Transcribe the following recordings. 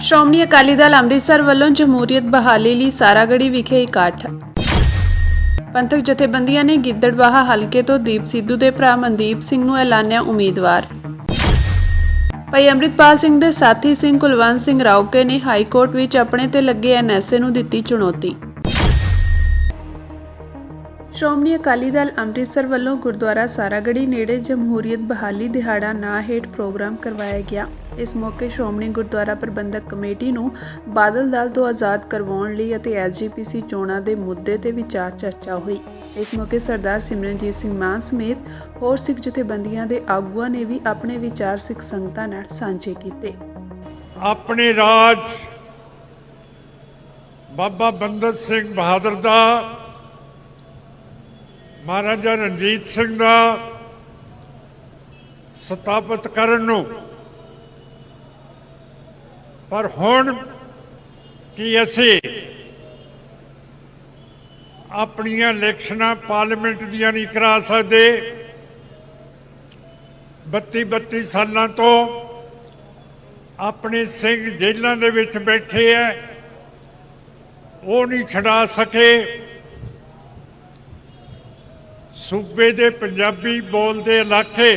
ਸ਼੍ਰੋਮਣੀ ਅਕਾਲੀ ਦਲ ਅੰਮ੍ਰਿਤਸਰ ਵੱਲੋਂ ਜਮਹੂਰੀਅਤ ਬਹਾਲੀ ਲਈ ਸਾਰਾਗੜ੍ਹੀ ਵਿਖੇ ਇਕੱਠ। ਪੰਥਕ ਜਥੇਬੰਦੀਆਂ ਨੇ ਗਿੱਦੜਬਾਹਾ ਹਲਕੇ ਤੋਂ ਦੀਪ ਸਿੱਧੂ ਦੇ ਭਰਾ ਮਨਦੀਪ ਸਿੰਘ ਨੂੰ ਐਲਾਨਿਆ ਉਮੀਦਵਾਰ। ਭਾਈ ਅੰਮ੍ਰਿਤਪਾਲ ਸਿੰਘ ਦੇ ਸਾਥੀ ਸਿੰਘ ਕੁਲਵੰਤ ਸਿੰਘ ਰਾਉਕੇ ਨੇ ਹਾਈ ਕੋਰਟ ਵਿੱਚ ਆਪਣੇ ਤੇ ਲੱਗੇ ਐਨਐਸਏ ਨੂੰ ਦਿੱਤੀ ਚੁਣੌਤੀ। ਸ਼੍ਰੋਮਣੀ ਅਕਾਲੀ ਦਲ ਅੰਮ੍ਰਿਤਸਰ ਵੱਲੋਂ ਗੁਰਦੁਆਰਾ ਸਾਰਾਗੜ੍ਹੀ ਨੇੜੇ ਜਮਹੂਰੀਅਤ ਬਹਾਲੀ ਦਿਹਾੜਾ ਨਾਂ ਹੇਠ ਪ੍ਰੋਗਰਾਮ ਕਰਵਾਇਆ ਗਿਆ। ਇਸ ਮੌਕੇ ਸ਼੍ਰੋਮਣੀ ਗੁਰਦੁਆਰਾ ਪ੍ਰਬੰਧਕ ਕਮੇਟੀ ਨੂੰ ਬਾਦਲ ਦਲ ਤੋਂ ਆਜ਼ਾਦ ਕਰਵਾਉਣ ਲਈ ਅਤੇ ਐਸਜੀਪੀਸੀ ਚੋਣਾਂ ਦੇ ਮੁੱਦੇ ਤੇ ਵਿਚਾਰ ਚਰਚਾ ਹੋਈ। ਇਸ ਮੌਕੇ ਸਰਦਾਰ ਸਿਮਰਨਜੀਤ ਸਿੰਘ ਮਾਨ ਸਮੇਤ ਹੋਰ ਸਿੱਖ ਜਥੇਬੰਦੀਆਂ ਦੇ ਆਗੂਆਂ ਨੇ ਵੀ ਆਪਣੇ ਵਿਚਾਰ ਸਿੱਖ ਸੰਗਤਾਂ ਨਾਲ ਸਾਂਝੇ ਕੀਤੇ। ਆਪਣੇ ਰਾਜ ਬਾਬਾ ਬੰਦਾ ਸਿੰਘ ਬਹਾਦਰ ਦਾ, ਮਹਾਰਾਜਾ ਰਣਜੀਤ ਸਿੰਘ ਦਾ ਸਥਾਪਿਤ ਕਰਨ ਨੂੰ, ਪਰ ਹੁਣ ਕੀ ਅਸੀਂ ਆਪਣੀਆਂ ਇਲੈਕਸ਼ਨਾਂ ਪਾਰਲੀਮੈਂਟ ਦੀਆਂ ਨਹੀਂ ਕਰਾ ਸਕਦੇ। 32 ਸਾਲਾਂ ਤੋਂ ਆਪਣੇ ਸਿੰਘ ਜੇਲ੍ਹਾਂ ਦੇ ਵਿੱਚ ਬੈਠੇ ਐ, ਉਹ ਨਹੀਂ ਛਡਾ ਸਕੇ। ਸੂਬੇ ਦੇ ਪੰਜਾਬੀ ਬੋਲਦੇ ਇਲਾਕੇ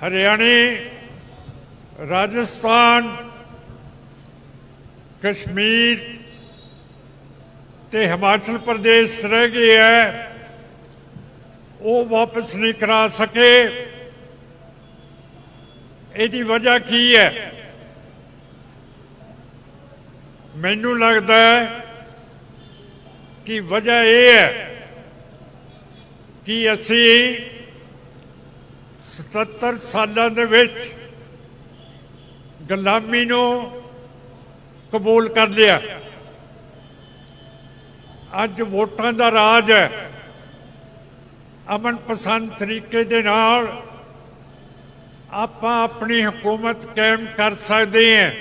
ਹਰਿਆਣੇ, ਰਾਜਸਥਾਨ, ਕਸ਼ਮੀਰ ਤੇ ਹਿਮਾਚਲ ਪ੍ਰਦੇਸ਼ ਰਹਿ ਗਏ ਹੈ, ਉਹ ਵਾਪਸ ਨਹੀਂ ਕਰਾ ਸਕੇ। ਇਹਦੀ ਵਜ੍ਹਾ ਕੀ ਹੈ? ਮੈਨੂੰ ਲੱਗਦਾ ਹੈ ਕਿ ਵਜ੍ਹਾ ਇਹ ਹੈ ਕਿ ਅਸੀਂ 77 ਸਾਲਾਂ ਦੇ ਵਿੱਚ ਗੁਲਾਮੀ ਨੂੰ ਕਬੂਲ ਕਰ ਲਿਆ। ਅੱਜ ਵੋਟਾਂ ਦਾ ਰਾਜ ਹੈ। ਅਮਨ ਪਸੰਦ ਤਰੀਕੇ ਦੇ ਨਾਲ ਆਪਾਂ ਆਪਣੀ ਹਕੂਮਤ ਕਾਇਮ ਕਰ ਸਕਦੇ ਹਾਂ,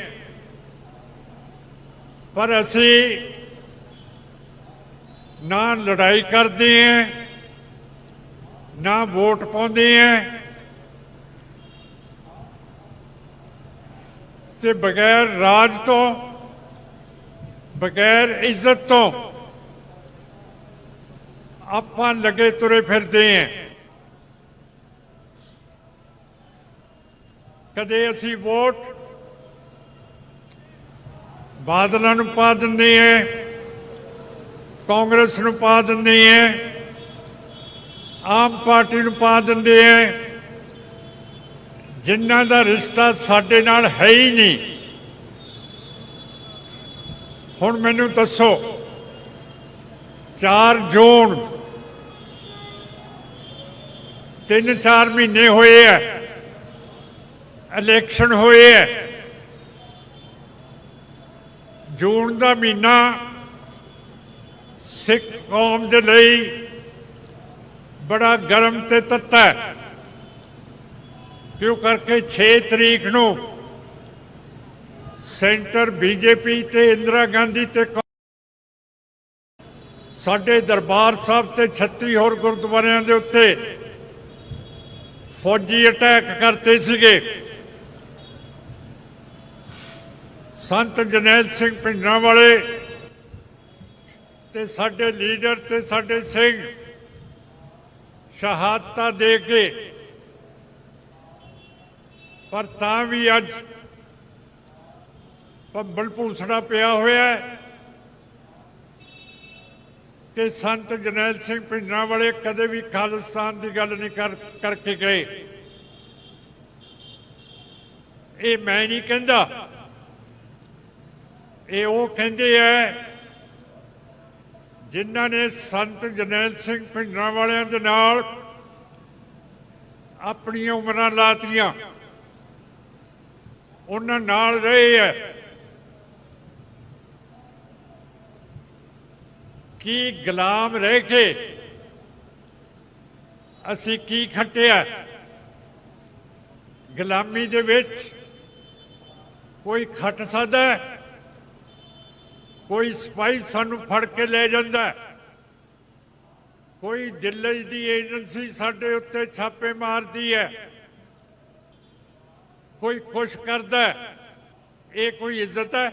ਪਰ ਅਸੀਂ ਨਾ ਲੜਾਈ ਕਰਦੇ ਹਾਂ, ਨਾ ਵੋਟ ਪਾਉਂਦੇ ਹਾਂ, ਤੇ ਬਗੈਰ ਰਾਜ ਤੋਂ, ਬਗੈਰ ਇੱਜ਼ਤ ਤੋਂ ਆਪਾਂ ਲੱਗੇ ਤੁਰੇ ਫਿਰਦੇ ਹਾਂ। ਕਦੇ ਅਸੀਂ ਵੋਟ ਬਾਦਲਾਂ ਨੂੰ ਪਾ ਦਿੰਦੇ ਹਾਂ, ਕਾਂਗਰਸ ਨੂੰ ਪਾ ਦਿੰਦੇ ਹਾਂ, ਆਮ ਪਾਰਟੀ ਨੂੰ ਪਾ ਦਿੰਦੇ ਹੈ, ਜਿਨ੍ਹਾਂ ਦਾ ਰਿਸ਼ਤਾ ਸਾਡੇ ਨਾਲ ਹੈ ਹੀ ਨਹੀਂ। ਹੁਣ ਮੈਨੂੰ ਦੱਸੋ, 4 ਜੂਨ 3-4 ਮਹੀਨੇ ਹੋਏ ਹੈ, ਇਲੈਕਸ਼ਨ ਹੋਏ ਹੈ। ਜੂਨ ਦਾ ਮਹੀਨਾ ਸਿੱਖ ਕੌਮ ਦੇ ਲਈ ਬੜਾ ਗਰਮ ਤੇ ਤੱਤਾ ਹੈ, ਕਿਉਂ ਕਰਕੇ 6 ਤਰੀਕ ਨੂੰ ਸੈਂਟਰ ਬੀਜੇਪੀ ਤੇ ਇੰਦਰਾ ਗਾਂਧੀ ਤੇ ਸਾਡੇ ਦਰਬਾਰ ਸਾਹਿਬ ਤੇ 36 ਹੋਰ ਗੁਰਦੁਆਰਿਆਂ ਦੇ ਉੱਤੇ ਫੌਜੀ ਅਟੈਕ ਕਰਤੇ ਸੀਗੇ। ਸੰਤ ਜਰਨੈਲ ਸਿੰਘ ਭਿੰਡਰਾਂਵਾਲੇ ਤੇ ਸਾਡੇ ਲੀਡਰ ਤੇ ਸਾਡੇ ਸਿੰਘ ਸ਼ਹਾਦਤਾਂ ਦੇ ਕੇ, ਪਰ ਤਾਂ ਵੀ ਅੱਜ ਭੰਬਲ ਭੂਸੜਾ ਪਿਆ ਹੋਇਆ ਹੈ ਕਿ ਸੰਤ ਜਰਨੈਲ ਸਿੰਘ ਭਿੰਡਰਾਂਵਾਲੇ ਕਦੇ ਵੀ ਖਾਲਿਸਤਾਨ ਦੀ ਗੱਲ ਨਹੀਂ ਕਰਕੇ ਗਏ। ਇਹ ਮੈਂ ਨਹੀਂ ਕਹਿੰਦਾ, ਇਹ ਉਹ ਕਹਿੰਦੇ ਹੈ ਜਿਨ੍ਹਾਂ ਨੇ ਸੰਤ ਜਰਨੈਲ ਸਿੰਘ ਭਿੰਡਰਾਂਵਾਲਿਆਂ ਦੇ ਨਾਲ ਆਪਣੀਆਂ ਉਮਰਾਂ ਲਾਤੀਆਂ, ਉਹਨਾਂ ਨਾਲ ਰਹੇ ਹੈ। ਕੀ ਗੁਲਾਮ ਰਹਿ ਕੇ ਅਸੀਂ ਕੀ ਖੱਟਿਆ? ਗੁਲਾਮੀ ਦੇ ਵਿੱਚ ਕੋਈ ਖੱਟ ਸਕਦਾ ਹੈ? ਕੋਈ ਸਿਪਾਹੀ ਸਾਨੂੰ ਫੜ ਕੇ ਲੈ ਜਾਂਦਾ, ਕੋਈ ਦਿੱਲੀ ਦੀ ਏਜੰਸੀ ਸਾਡੇ ਉੱਤੇ ਛਾਪੇ ਮਾਰਦੀ ਹੈ, ਕੋਈ ਕੁਛ ਕਰਦਾ। ਇਹ ਕੋਈ ਇੱਜ਼ਤ ਹੈ?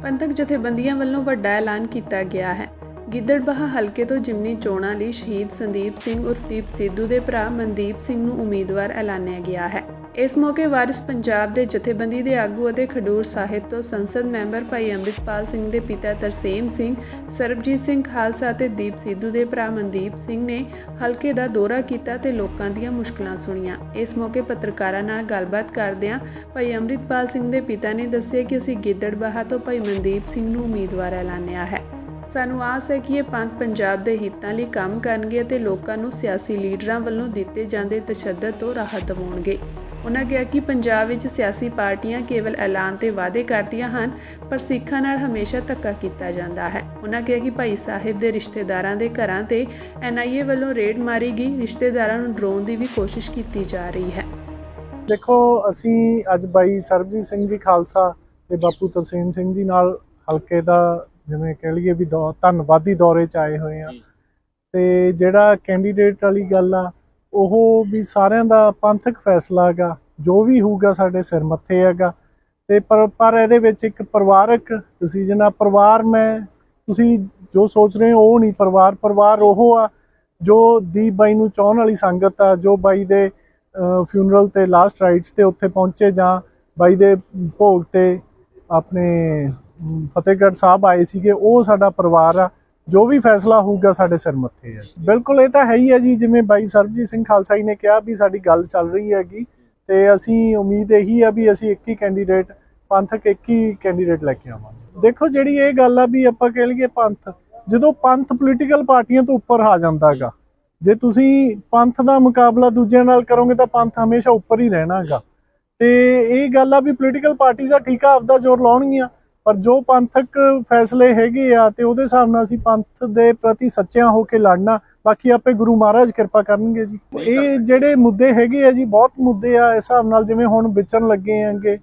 ਪੰਥਕ ਜਥੇਬੰਦੀਆਂ ਵੱਲੋਂ ਵੱਡਾ ਐਲਾਨ ਕੀਤਾ ਗਿਆ ਹੈ। ਗਿੱਦੜਬਾਹਾ ਹਲਕੇ ਤੋਂ ਜਿਮਨੀ ਚੋਣਾਂ ਲਈ ਸ਼ਹੀਦ ਸੰਦੀਪ ਸਿੰਘ ਉਰਫ ਦੀਪ ਸਿੱਧੂ ਦੇ ਭਰਾ ਮਨਦੀਪ ਸਿੰਘ ਨੂੰ ਉਮੀਦਵਾਰ ਐਲਾਨਿਆ ਗਿਆ ਹੈ। ਇਸ ਮੌਕੇ ਵਾਰਿਸ ਪੰਜਾਬ ਦੇ ਜਥੇਬੰਦੀ ਦੇ ਆਗੂ ਅਤੇ ਖਡੂਰ ਸਾਹਿਬ ਤੋਂ ਸੰਸਦ ਮੈਂਬਰ ਭਾਈ ਅੰਮ੍ਰਿਤਪਾਲ ਸਿੰਘ ਦੇ ਪਿਤਾ ਤਰਸੇਮ ਸਿੰਘ, ਸਰਬਜੀਤ ਸਿੰਘ ਖਾਲਸਾ ਅਤੇ ਦੀਪ ਸਿੱਧੂ ਦੇ ਭਰਾ ਮਨਦੀਪ ਸਿੰਘ ਨੇ ਹਲਕੇ ਦਾ ਦੌਰਾ ਕੀਤਾ ਤੇ ਲੋਕਾਂ ਦੀਆਂ ਮੁਸ਼ਕਲਾਂ ਸੁਣੀਆਂ। ਇਸ ਮੌਕੇ ਪੱਤਰਕਾਰਾਂ ਨਾਲ ਗੱਲਬਾਤ ਕਰਦਿਆਂ ਭਾਈ ਅੰਮ੍ਰਿਤਪਾਲ ਸਿੰਘ ਦੇ ਪਿਤਾ ਨੇ ਦੱਸਿਆ ਕਿ ਅਸੀਂ ਗਿੱਦੜਬਾਹਾ ਤੋਂ ਭਾਈ ਮਨਦੀਪ ਸਿੰਘ ਨੂੰ ਉਮੀਦਵਾਰ ਐਲਾਨਿਆ ਹੈ। ਸਾਨੂੰ ਆਸ ਹੈ ਕਿ ਇਹ ਪੰਥ ਪੰਜਾਬ ਦੇ ਹਿੱਤਾਂ ਲਈ ਕੰਮ ਕਰਨਗੇ ਅਤੇ ਲੋਕਾਂ ਨੂੰ ਸਿਆਸੀ ਲੀਡਰਾਂ ਵੱਲੋਂ ਦਿੱਤੇ ਜਾਂਦੇ ਤਸ਼ੱਦਦ ਤੋਂ ਰਾਹਤ ਦਿਵਾਉਣਗੇ। ਉਨ੍ਹਾਂ ਕਿਹਾ ਕਿ ਪੰਜਾਬ ਵਿੱਚ ਸਿਆਸੀ ਪਾਰਟੀਆਂ ਕੇਵਲ ਐਲਾਨ ਤੇ ਵਾਅਦੇ ਕਰਦੀਆਂ ਹਨ, ਪਰ ਸਿੱਖਾਂ ਨਾਲ ਹਮੇਸ਼ਾ ਧੱਕਾ ਕੀਤਾ ਜਾਂਦਾ ਹੈ। ਉਨ੍ਹਾਂ ਕਿਹਾ ਕਿ ਭਾਈ ਸਾਹਿਬ ਦੇ ਰਿਸ਼ਤੇਦਾਰਾਂ ਦੇ ਘਰਾਂ ਤੇ NIA ਵੱਲੋਂ ਰੇਡ ਮਾਰੀ ਗਈ, ਰਿਸ਼ਤੇਦਾਰਾਂ ਨੂੰ ਡਰਾਉਣ ਦੀ ਵੀ ਕੋਸ਼ਿਸ਼ ਕੀਤੀ ਜਾ ਰਹੀ ਹੈ। ਦੇਖੋ, ਅਸੀਂ ਅੱਜ ਬਾਈ ਸਰਬਜੀਤ ਸਿੰਘ ਜੀ ਖਾਲਸਾ ਤੇ ਬਾਪੂ ਤਰਸੇਮ ਸਿੰਘ ਜੀ ਨਾਲ ਹਲਕੇ ਦਾ ਜਿਵੇਂ ਕਹਿ ਲਈਏ ਵੀ ਧੰਨਵਾਦੀ ਦੌਰੇ 'ਚ ਆਏ ਹੋਏ ਆ। ਤੇ ਜਿਹੜਾ ਕੈਂਡੀਡੇਟ ਵਾਲੀ ਗੱਲ ਆ ਉਹ ਵੀ ਸਾਰਿਆਂ ਦਾ ਪੰਥਕ ਫੈਸਲਾ ਹੈਗਾ, ਜੋ ਵੀ ਹੋਊਗਾ ਸਾਡੇ ਸਿਰ ਮੱਥੇ ਹੈਗਾ। ਤੇ ਪਰ ਇਹਦੇ ਵਿੱਚ ਇੱਕ ਪਰਿਵਾਰਕ ਡਿਸੀਜਨ ਆ। ਪਰਿਵਾਰ ਤੁਸੀਂ ਜੋ ਸੋਚ ਰਹੇ ਹੋ ਉਹ ਨਹੀਂ। ਪਰਿਵਾਰ ਉਹ ਆ ਜੋ ਦੀਪ ਬਾਈ ਨੂੰ ਚਾਹੁਣ ਵਾਲੀ ਸੰਗਤ ਆ, ਜੋ ਬਾਈ ਦੇ ਫਿਊਨਰਲ ਤੇ ਲਾਸਟ ਰਾਈਟਸ ਤੇ ਉੱਥੇ ਪਹੁੰਚੇ ਜਾਂ ਬਾਈ ਦੇ ਭੋਗ ਤੇ ਆਪਣੇ ਫਤਿਹਗੜ੍ਹ ਸਾਹਿਬ ਆਏ ਸੀਗੇ, ਉਹ ਸਾਡਾ ਪਰਿਵਾਰ ਆ। ਜੋ ਵੀ ਫੈਸਲਾ ਹੋਊਗਾ ਸਾਡੇ ਸਿਰ ਮੱਥੇ ਹੈ। ਬਿਲਕੁਲ, ਇਹ ਤਾਂ ਹੈ ਹੀ ਹੈ ਜੀ। ਜਿਵੇਂ ਬਾਈ ਸਰਬਜੀਤ ਸਿੰਘ ਖਾਲਸਾ ਜੀ ਨੇ ਕਿਹਾ ਵੀ ਸਾਡੀ ਗੱਲ ਚੱਲ ਰਹੀ ਹੈਗੀ ਤੇ ਅਸੀਂ ਉਮੀਦ ਇਹੀ ਆ ਵੀ ਅਸੀਂ ਇੱਕ ਹੀ ਕੈਂਡੀਡੇਟ ਲੈ ਕੇ ਆਵਾਂਗੇ। ਦੇਖੋ, ਜਿਹੜੀ ਇਹ ਗੱਲ ਆ ਵੀ ਆਪਾਂ ਕਹਿ ਲਈਏ ਜਦੋਂ ਪੰਥ ਪੋਲੀਟੀਕਲ ਪਾਰਟੀਆਂ ਤੋਂ ਉੱਪਰ ਆ ਜਾਂਦਾ ਹੈਗਾ, ਜੇ ਤੁਸੀਂ ਪੰਥ ਦਾ ਮੁਕਾਬਲਾ ਦੂਜਿਆਂ ਨਾਲ ਕਰੋਗੇ ਤਾਂ ਪੰਥ ਹਮੇਸ਼ਾ ਉੱਪਰ ਹੀ ਰਹਿਣਾ ਹੈਗਾ। ਤੇ ਇਹ ਗੱਲ ਆ ਵੀ ਪੋਲੀਟੀਕਲ ਪਾਰਟੀਆਂ ਠੀਕ ਆ, ਆਪਦਾ ਜ਼ੋਰ ਲਾਉਣਗੀਆਂ, ਪਰ ਜੋ ਪੰਥਕ ਫੈਸਲੇ ਹੈਗੇ ਆ ਤੇ ਉਹਦੇ ਹਿਸਾਬ ਨਾਲ ਅਸੀਂ ਪੰਥ ਦੇ ਪ੍ਰਤੀ ਸੱਚਿਆਂ ਹੋ ਕੇ ਲੜਨਾ। ਬਾਕੀ ਆਪੇ ਗੁਰੂ ਮਹਾਰਾਜ ਕਿਰਪਾ ਕਰਨਗੇ ਜੀ। ਇਹ ਜਿਹੜੇ ਮੁੱਦੇ ਹੈਗੇ ਆ ਜੀ, ਬਹੁਤ ਮੁੱਦੇ ਆ। ਇਸ ਹਿਸਾਬ ਨਾਲ ਜਿਵੇਂ ਹੁਣ ਵਿਚਰਨ ਲੱਗੇ ਆਂਗੇ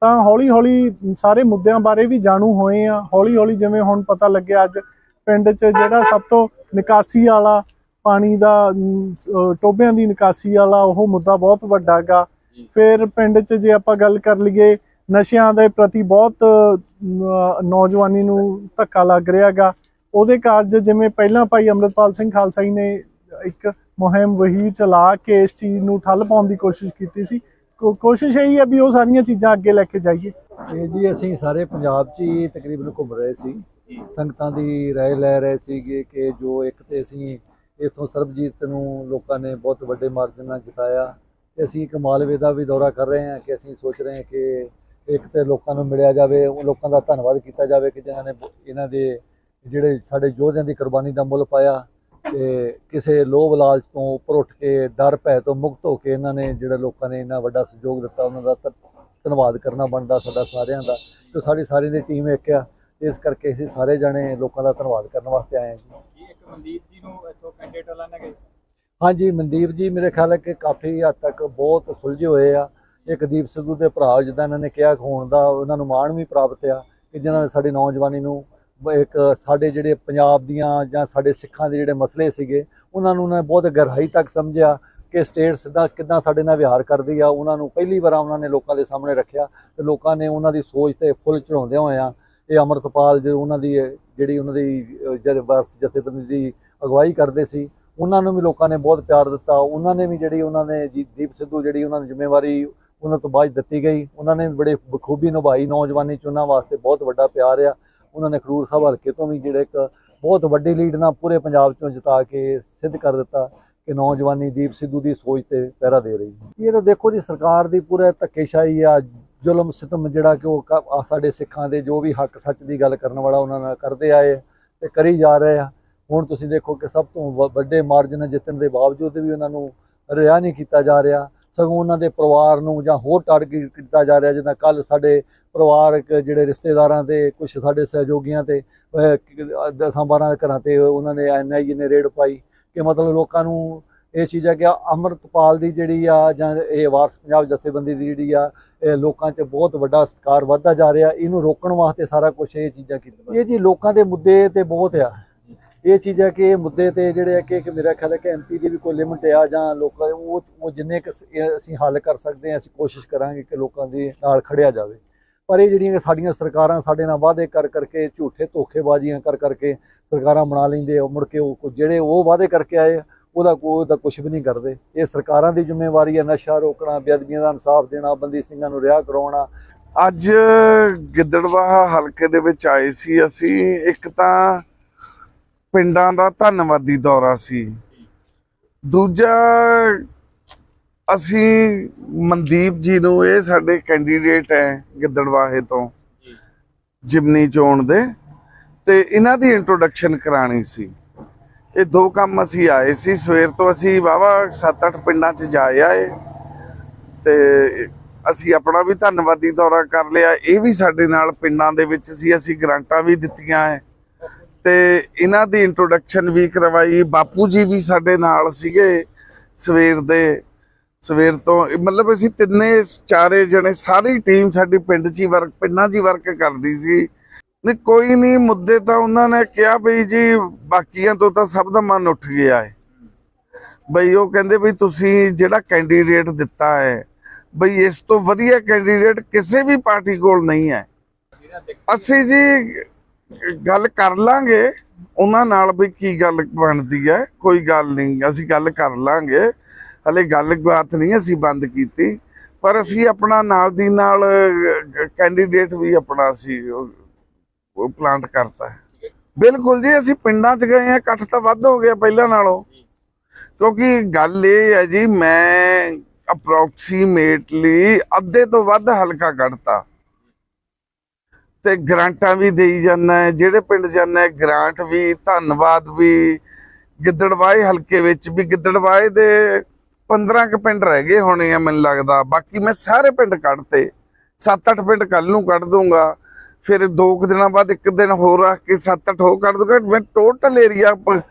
ਤਾਂ ਹੌਲੀ ਹੌਲੀ ਸਾਰੇ ਮੁੱਦਿਆਂ ਬਾਰੇ ਵੀ ਜਾਣੂ ਹੋਏ ਆ। ਹੌਲੀ ਹੌਲੀ ਜਿਵੇਂ ਹੁਣ ਪਤਾ ਲੱਗਿਆ ਅੱਜ ਪਿੰਡ 'ਚ ਜਿਹੜਾ ਸਭ ਤੋਂ ਨਿਕਾਸੀ ਵਾਲਾ ਪਾਣੀ ਦਾ ਟੋਬਿਆਂ ਦੀ ਨਿਕਾਸੀ ਵਾਲਾ ਉਹ ਮੁੱਦਾ ਬਹੁਤ ਵੱਡਾ ਗਾ। ਫਿਰ ਪਿੰਡ 'ਚ ਜੇ ਆਪਾਂ ਗੱਲ ਕਰ ਲਈਏ ਨਸ਼ਿਆਂ ਦੇ ਪ੍ਰਤੀ ਬਹੁਤ ਨੌਜਵਾਨੀ ਨੂੰ ਧੱਕਾ ਲੱਗ ਰਿਹਾ ਗਾ। ਉਹਦੇ ਕਾਰਜ ਜਿਵੇਂ ਪਹਿਲਾਂ ਭਾਈ ਅੰਮ੍ਰਿਤਪਾਲ ਸਿੰਘ ਖਾਲਸਾ ਜੀ ਨੇ ਇੱਕ ਮੁਹਿੰਮ ਵਹੀਰ ਚਲਾ ਕੇ ਇਸ ਚੀਜ਼ ਨੂੰ ਠੱਲ ਪਾਉਣ ਦੀ ਕੋਸ਼ਿਸ਼ ਕੀਤੀ ਸੀ। ਕੋਸ਼ਿਸ਼ ਇਹੀ ਹੈ ਵੀ ਉਹ ਸਾਰੀਆਂ ਚੀਜ਼ਾਂ ਅੱਗੇ ਲੈ ਕੇ ਜਾਈਏ। ਇਹ ਜੀ ਅਸੀਂ ਸਾਰੇ ਪੰਜਾਬ 'ਚ ਹੀ ਤਕਰੀਬਨ ਘੁੰਮ ਰਹੇ ਸੀ, ਸੰਗਤਾਂ ਦੀ ਰਾਏ ਲੈ ਰਹੇ ਸੀਗੇ ਕਿ ਜੋ ਇੱਕ ਤੇ ਅਸੀਂ ਇੱਥੋਂ ਸਰਬਜੀਤ ਨੂੰ ਲੋਕਾਂ ਨੇ ਬਹੁਤ ਵੱਡੇ ਮਾਰਜਨ ਨਾਲ ਜਿਤਾਇਆ ਤੇ ਅਸੀਂ ਇੱਕ ਮਾਲਵੇ ਦਾ ਵੀ ਦੌਰਾ ਕਰ ਰਹੇ ਹਾਂ ਕਿ ਅਸੀਂ ਸੋਚ ਰਹੇ ਹਾਂ ਕਿ ਇੱਕ ਤੇ ਲੋਕਾਂ ਨੂੰ ਮਿਲਿਆ ਜਾਵੇ, ਉਹ ਲੋਕਾਂ ਦਾ ਧੰਨਵਾਦ ਕੀਤਾ ਜਾਵੇ ਕਿ ਜਿਨ੍ਹਾਂ ਨੇ ਇਹਨਾਂ ਦੇ ਜਿਹੜੇ ਸਾਡੇ ਯੋਧਿਆਂ ਦੀ ਕੁਰਬਾਨੀ ਦਾ ਮੁੱਲ ਪਾਇਆ ਤੇ ਕਿਸੇ ਲੋਭ ਲਾਲਚ ਤੋਂ ਉੱਪਰ ਉੱਠ ਕੇ ਡਰ ਭੈ ਤੋਂ ਮੁਕਤ ਹੋ ਕੇ ਇਹਨਾਂ ਨੇ ਜਿਹੜੇ ਲੋਕਾਂ ਨੇ ਇੰਨਾ ਵੱਡਾ ਸਹਿਯੋਗ ਦਿੱਤਾ, ਉਹਨਾਂ ਦਾ ਧੰਨਵਾਦ ਕਰਨਾ ਬਣਦਾ ਸਾਡਾ ਸਾਰਿਆਂ ਦਾ। ਤੇ ਸਾਡੀ ਸਾਰਿਆਂ ਦੀ ਟੀਮ ਇੱਕ ਆ, ਇਸ ਕਰਕੇ ਅਸੀਂ ਸਾਰੇ ਜਣੇ ਲੋਕਾਂ ਦਾ ਧੰਨਵਾਦ ਕਰਨ ਵਾਸਤੇ ਆਏ ਹਾਂ ਜੀ। ਇੱਕ ਮਨਦੀਪ ਜੀ ਨੂੰ ਇੱਥੋਂ ਕੈਂਡੀਡੇਟ ਐਲਾਨਿਆ ਗਿਆ? ਹਾਂਜੀ, ਮਨਦੀਪ ਜੀ ਮੇਰੇ ਖਿਆਲ ਹੈ ਕਿ ਕਾਫੀ ਹੱਦ ਤੱਕ ਬਹੁਤ ਸੁਲਝੇ ਹੋਏ ਆ। ਇੱਕ ਦੀਪ ਸਿੱਧੂ ਦੇ ਭਰਾ ਜਿੱਦਾਂ ਇਹਨਾਂ ਨੇ ਕਿਹਾ ਹੋਣ ਦਾ ਉਹਨਾਂ ਨੂੰ ਮਾਣ ਵੀ ਪ੍ਰਾਪਤ ਆ ਕਿ ਜਿਨ੍ਹਾਂ ਨੇ ਸਾਡੀ ਨੌਜਵਾਨੀ ਨੂੰ ਇੱਕ ਸਾਡੇ ਜਿਹੜੇ ਪੰਜਾਬ ਦੀਆਂ ਜਾਂ ਸਾਡੇ ਸਿੱਖਾਂ ਦੇ ਜਿਹੜੇ ਮਸਲੇ ਸੀਗੇ ਉਹਨਾਂ ਨੂੰ ਉਹਨਾਂ ਨੇ ਬਹੁਤ ਗਹਿਰਾਈ ਤੱਕ ਸਮਝਿਆ ਕਿ ਸਟੇਟਸ ਦਾ ਕਿੱਦਾਂ ਸਾਡੇ ਨਾਲ ਵਿਹਾਰ ਕਰਦੀ ਆ। ਉਹਨਾਂ ਨੂੰ ਪਹਿਲੀ ਵਾਰ ਉਹਨਾਂ ਨੇ ਲੋਕਾਂ ਦੇ ਸਾਹਮਣੇ ਰੱਖਿਆ ਤੇ ਲੋਕਾਂ ਨੇ ਉਹਨਾਂ ਦੀ ਸੋਚ ਤੇ ਫੁੱਲ ਚੜਾਉਂਦਿਆਂ ਹੋਇਆਂ ਇਹ ਅੰਮ੍ਰਿਤਪਾਲ ਜੋ ਉਹਨਾਂ ਦੀ ਜਥੇਬੰਦੀ ਦੀ ਅਗਵਾਈ ਕਰਦੇ ਸੀ, ਉਹਨਾਂ ਨੂੰ ਵੀ ਲੋਕਾਂ ਨੇ ਬਹੁਤ ਪਿਆਰ ਦਿੱਤਾ। ਉਹਨਾਂ ਨੇ ਵੀ ਜਿਹੜੀ ਉਹਨਾਂ ਨੇ ਦੀਪ ਸਿੱਧੂ ਜਿਹੜੀ ਉਹਨਾਂ ਨੂੰ ਜ਼ਿੰਮੇਵਾਰੀ ਉਹਨਾਂ ਤੋਂ ਬਾਅਦ ਦਿੱਤੀ ਗਈ, ਉਹਨਾਂ ਨੇ ਬੜੇ ਬਖੂਬੀ ਨਿਭਾਈ। ਨੌਜਵਾਨੀ 'ਚ ਉਹਨਾਂ ਵਾਸਤੇ ਬਹੁਤ ਵੱਡਾ ਪਿਆਰ ਆ। ਉਹਨਾਂ ਨੇ ਖਡੂਰ ਸਾਹਿਬ ਹਲਕੇ ਤੋਂ ਵੀ ਜਿਹੜੇ ਇੱਕ ਬਹੁਤ ਵੱਡੀ ਲੀਡ ਨਾਲ ਪੂਰੇ ਪੰਜਾਬ 'ਚੋਂ ਜਿਤਾ ਕੇ ਸਿੱਧ ਕਰ ਦਿੱਤਾ ਕਿ ਨੌਜਵਾਨੀ ਦੀਪ ਸਿੱਧੂ ਦੀ ਸੋਚ ਤੇ ਪਹਿਰਾ ਦੇ ਰਹੀ ਹੈ। ਇਹ ਤਾਂ ਦੇਖੋ ਜੀ, ਸਰਕਾਰ ਦੀ ਪੂਰਾ ਧੱਕੇਸ਼ਾਹੀ ਆ, ਜ਼ੁਲਮ ਸਿਤਮ ਜਿਹੜਾ ਕਿ ਉਹ ਸਾਡੇ ਸਿੱਖਾਂ ਦੇ ਜੋ ਵੀ ਹੱਕ ਸੱਚ ਦੀ ਗੱਲ ਕਰਨ ਵਾਲਾ ਉਹਨਾਂ ਨਾਲ ਕਰਦੇ ਆਏ ਤੇ ਕਰੀ ਜਾ ਰਹੇ ਆ। ਹੁਣ ਤੁਸੀਂ ਦੇਖੋ ਕਿ ਸਭ ਤੋਂ ਵੱਡੇ ਮਾਰਜਨ ਜਿੱਤਣ ਦੇ ਬਾਵਜੂਦ ਵੀ ਉਹਨਾਂ ਨੂੰ ਰਿਹਾ ਨਹੀਂ ਕੀਤਾ ਜਾ ਰਿਹਾ, ਸਗੋਂ ਉਹਨਾਂ ਦੇ ਪਰਿਵਾਰ ਨੂੰ ਜਾਂ ਹੋਰ ਟਾਰਗੇਟ ਕੀਤਾ ਜਾ ਰਿਹਾ। ਜਿੱਦਾਂ ਕੱਲ ਸਾਡੇ ਪਰਿਵਾਰਕ ਜਿਹੜੇ ਰਿਸ਼ਤੇਦਾਰਾਂ ਤੇ ਕੁਝ ਸਾਡੇ ਸਹਿਯੋਗੀਆਂ ਤੇ 10-12 ਘਰਾਂ ਤੇ ਉਹਨਾਂ ਨੇ NIA ਨੇ ਰੇਡ ਪਾਈ ਕਿ ਮਤਲਬ ਲੋਕਾਂ ਨੂੰ ਇਹ ਚੀਜ਼ ਹੈ ਕਿ ਅੰਮ੍ਰਿਤਪਾਲ ਦੀ ਜਿਹੜੀ ਆ ਜਾਂ ਇਹ ਵਾਰਸ ਪੰਜਾਬ ਜਥੇਬੰਦੀ ਦੀ ਜਿਹੜੀ ਆ ਇਹ ਲੋਕਾਂ 'ਚ ਬਹੁਤ ਵੱਡਾ ਸਤਿਕਾਰ ਵੱਧਦਾ ਜਾ ਰਿਹਾ। ਇਹਨੂੰ ਰੋਕਣ ਵਾਸਤੇ ਸਾਰਾ ਕੁਝ ਇਹ ਚੀਜ਼ਾਂ ਕੀਤੀਆਂ। ਇਹ ਜੀ ਲੋਕਾਂ ਦੇ ਮੁੱਦੇ ਤੇ ਬਹੁਤ ਆ, ਇਹ ਚੀਜ਼ ਹੈ ਕਿ ਇਹ ਮੁੱਦੇ ਤੇ ਜਿਹੜੇ ਹੈ ਕਿ ਮੇਰਾ ਖਿਆਲ ਹੈ ਕਿ ਐਮਪੀ ਦੀ ਵੀ ਕੋਈ ਲਿਮਿਟ ਆ ਜਾਂ ਲੋਕਾਂ ਉਹ ਜਿੰਨੇ ਕੁ ਅਸੀਂ ਹੱਲ ਕਰ ਸਕਦੇ ਹਾਂ ਅਸੀਂ ਕੋਸ਼ਿਸ਼ ਕਰਾਂਗੇ ਕਿ ਲੋਕਾਂ ਦੇ ਨਾਲ ਖੜਿਆ ਜਾਵੇ। ਪਰ ਇਹ ਜਿਹੜੀਆਂ ਸਾਡੀਆਂ ਸਰਕਾਰਾਂ ਸਾਡੇ ਨਾਲ ਵਾਅਦੇ ਕਰ ਕਰਕੇ ਝੂਠੇ ਧੋਖੇਬਾਜ਼ੀਆਂ ਕਰ ਕਰਕੇ ਸਰਕਾਰਾਂ ਬਣਾ ਲੈਂਦੇ, ਮੁੜ ਕੇ ਉਹ ਜਿਹੜੇ ਉਹ ਵਾਅਦੇ ਕਰਕੇ ਆਏ ਉਹਦਾ ਕੁਝ ਵੀ ਨਹੀਂ ਕਰਦੇ। ਇਹ ਸਰਕਾਰਾਂ ਦੀ ਜ਼ਿੰਮੇਵਾਰੀ ਹੈ ਨਸ਼ਾ ਰੋਕਣਾ, ਬੇਅਦਬੀਆਂ ਦਾ ਇਨਸਾਫ ਦੇਣਾ, ਬੰਦੀ ਸਿੰਘਾਂ ਨੂੰ ਰਿਹਾ ਕਰਵਾਉਣਾ। ਅੱਜ ਗਿੱਦੜਬਾਹਾ ਹਲਕੇ ਦੇ ਵਿੱਚ ਆਏ ਸੀ ਅਸੀਂ। ਇੱਕ ਤਾਂ ਪਿੰਡਾਂ ਦਾ ਧੰਨਵਾਦੀ ਦੌਰਾ ਸੀ, ਦੂਜਾ ਅਸੀਂ ਮਨਦੀਪ ਜੀ ਨੂੰ, ਇਹ ਸਾਡੇ ਕੈਂਡੀਡੇਟ ਹੈ ਗਿੱਦੜਬਾਹੇ ਤੋਂ ਜਿਮਨੀ ਚੋਣ ਦੇ, ਤੇ ਇਹਨਾਂ ਦੀ ਇੰਟਰੋਡਕਸ਼ਨ ਕਰਾਣੀ ਸੀ। ਇਹ ਦੋ ਕੰਮ ਅਸੀਂ ਆਏ ਸੀ। ਸਵੇਰ ਤੋਂ ਅਸੀਂ ਵਾਹਵਾ 7-8 ਪਿੰਡਾਂ 'ਚ ਜਾਏ ਆਏ ਤੇ ਅਸੀਂ ਆਪਣਾ ਵੀ ਧੰਨਵਾਦੀ ਦੌਰਾ ਕਰ ਲਿਆ। ਇਹ ਵੀ ਸਾਡੇ ਨਾਲ ਪਿੰਡਾਂ ਦੇ ਵਿੱਚ ਸੀ, ਅਸੀਂ ਗ੍ਰਾਂਟਾਂ ਵੀ ਦਿੱਤੀਆਂ ਹੈ ਤੇ ਇਹਨਾਂ ਦੀ ਇੰਟਰੋਡਕਸ਼ਨ ਵੀ ਕਰਵਾਈ। ਬਾਪੂ ਜੀ ਵੀ ਸਾਡੇ ਨਾਲ ਸੀਗੇ ਸਵੇਰ ਤੋਂ, ਮਤਲਬ ਅਸੀਂ ਤਿੰਨੇ ਚਾਰੇ ਜਣੇ ਸਾਰੀ ਟੀਮ ਸਾਡੀ ਪਿੰਡਾਂ 'ਚ ਹੀ ਵਰਕ ਕਰਦੀ ਸੀ। ਨਹੀਂ ਕੋਈ ਨਹੀਂ, ਮੁੱਦੇ ਤਾਂ ਉਹਨਾਂ ਨੇ ਕਿਹਾ ਬਈ ਜੀ ਬਾਕੀਆਂ ਤੋਂ ਤਾਂ ਸਭ ਦਾ ਮਨ ਉੱਠ ਗਿਆ ਹੈ ਬਈ। ਉਹ ਕਹਿੰਦੇ ਬਈ ਤੁਸੀਂ ਜਿਹੜਾ ਕੈਂਡੀਡੇਟ ਦਿੱਤਾ ਹੈ ਬਈ ਇਸ ਤੋਂ ਵਧੀਆ ਕੈਂਡੀਡੇਟ ਕਿਸੇ ਵੀ ਪਾਰਟੀ ਕੋਲ ਨਹੀਂ ਹੈ। ਅਸੀਂ ਜੀ ਗੱਲ ਕਰ ਲਾਂਗੇ ਉਹਨਾਂ ਨਾਲ ਵੀ ਕੀ ਗੱਲ ਬਣਦੀ ਹੈ, ਕੋਈ ਗੱਲ ਨਹੀਂ, ਅਸੀਂ ਗੱਲ ਕਰ ਲਾਂਗੇ। ਹਲੇ ਗੱਲਬਾਤ ਨਹੀਂ ਅਸੀਂ ਬੰਦ ਕੀਤੀ, ਪਰ ਅਸੀਂ ਆਪਣਾ ਨਾਲ ਦੀ ਨਾਲ ਕੈਂਡੀਡੇਟ ਵੀ ਆਪਣਾ ਅਸੀਂ ਉਹ ਪਲਾਂਟ ਕਰਤਾ ਹੈ। ਬਿਲਕੁਲ ਜੀ, ਅਸੀਂ ਪਿੰਡਾਂ 'ਚ ਗਏ ਹਾਂ, ਇਕੱਠ ਤਾਂ ਵੱਧ ਹੋ ਗਿਆ ਪਹਿਲਾਂ ਨਾਲੋਂ, ਕਿਉਂਕਿ ਗੱਲ ਇਹ ਹੈ ਜੀ ਮੈਂ ਅਪਰੋਕਸੀਮੇਟਲੀ ਅੱਧੇ ਤੋਂ ਵੱਧ ਹਲਕਾ ਕੱਢਤਾ ਤੇ ਗ੍ਰਾਂਟਾਂ ਵੀ ਦੇਈ ਜਾਂਦਾ ਹੈ। ਜਿਹੜੇ ਪਿੰਡ ਜਾਂਦਾ ਹੈ ਗ੍ਰਾਂਟ ਵੀ, ਧੰਨਵਾਦ ਵੀ। ਗਿੱਦੜਬਾਹੇ ਹਲਕੇ ਵਿੱਚ ਵੀ ਗਿੱਦੜਬਾਹੇ ਦੇ 15 ਕੁ ਪਿੰਡ ਰਹਿ ਗਏ ਹੋਣੇ ਆ ਮੈਨੂੰ ਲੱਗਦਾ, ਬਾਕੀ ਮੈਂ ਸਾਰੇ ਪਿੰਡ ਕੱਢਤੇ। 7-8 ਪਿੰਡ ਕੱਲ ਨੂੰ ਕੱਢ ਦੂੰਗਾ, ਫਿਰ 2 ਕੁ ਦਿਨਾਂ ਬਾਅਦ ਇੱਕ ਦਿਨ ਹੋਰ ਰੱਖ ਕੇ 7-8 ਹੋਰ ਕੱਢ ਦੂੰਗਾ। ਮੈਂ ਟੋਟਲ ਏਰੀਆ